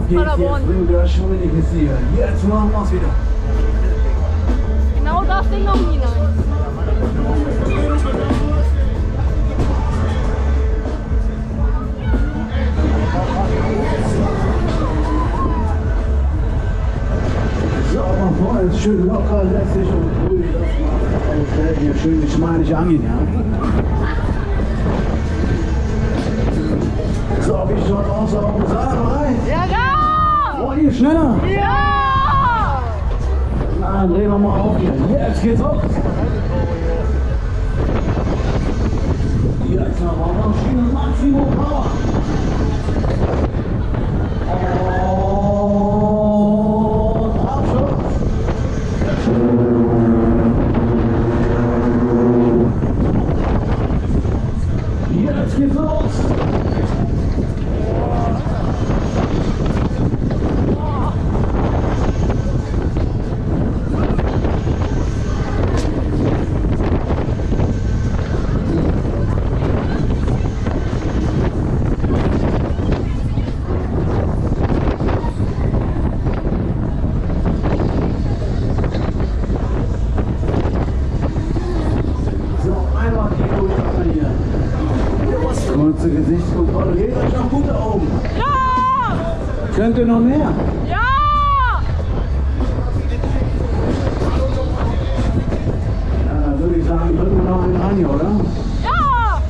geht's jetzt, Bruder, Schuldiges hier. Jetzt machen wir's wieder. Genau das Ding noch hinein. So, mal vor, ist schön locker, lässig und ruhig. Das macht alles hier schön geschmeidig angehen, ja. So, wie schaut aus auf dem Saal rein? Ja, ja! Wollt ihr schneller? Ja! Na, drehen wir mal auf hier. Jetzt geht's auf. Jetzt haben wir Maschine Maximum Power. Und Abschluss. Jetzt geht's los. Kurze Gesichtskontrolle. Geht euch noch gut da oben? Ja! Könnt ihr noch mehr? Ja! Ja, dann würde ich sagen, drücken wir noch einen rein, oder? Ja!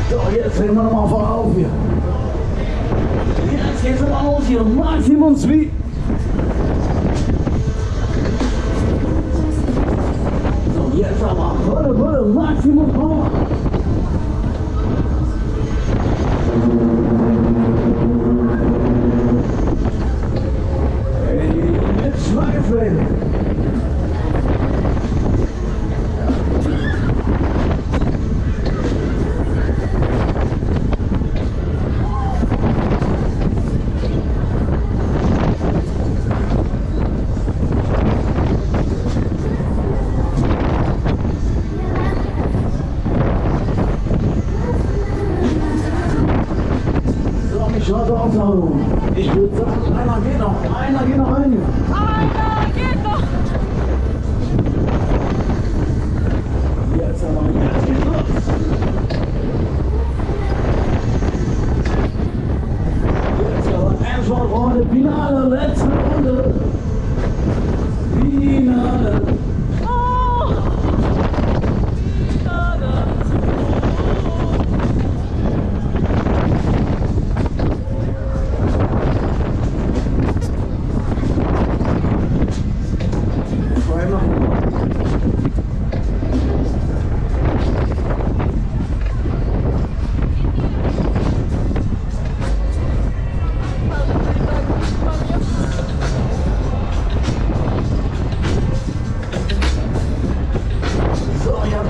So, jetzt drehen wir nochmal voll auf hier. Jetzt geht's aber los hier. Maximum Speed. So, jetzt aber volle Maximum Power. Jetzt Schweißwelle. Schaut aus, Auto. Ich würde sagen, einer geht noch rein. Einer geht noch! Jetzt aber, jetzt geht's los. Jetzt aber Endspurt-Runde, Finale, letzte Runde. Finale. Oh! Schade!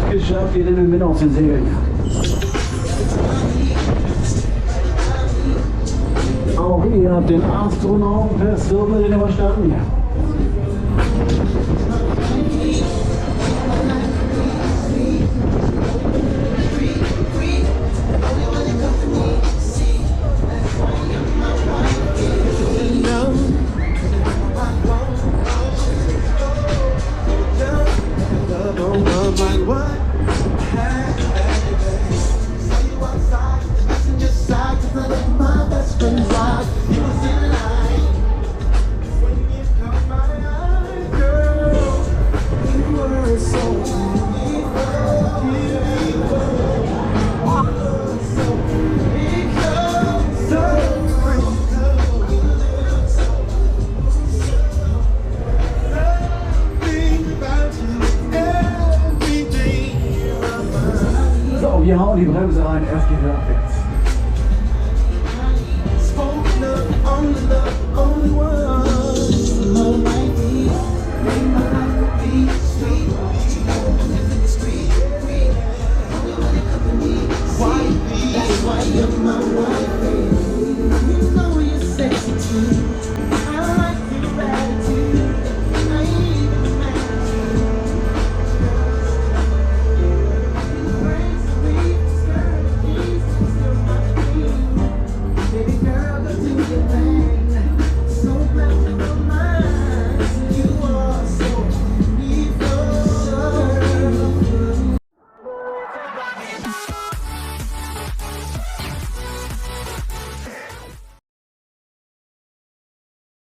Geschafft, ihr nehmen mit aus den Segeln. Auch ihr habt den Astronauten persönlich überstanden. Wir hauen die Bremse rein, erst geht er abwärts. Why you're my wife?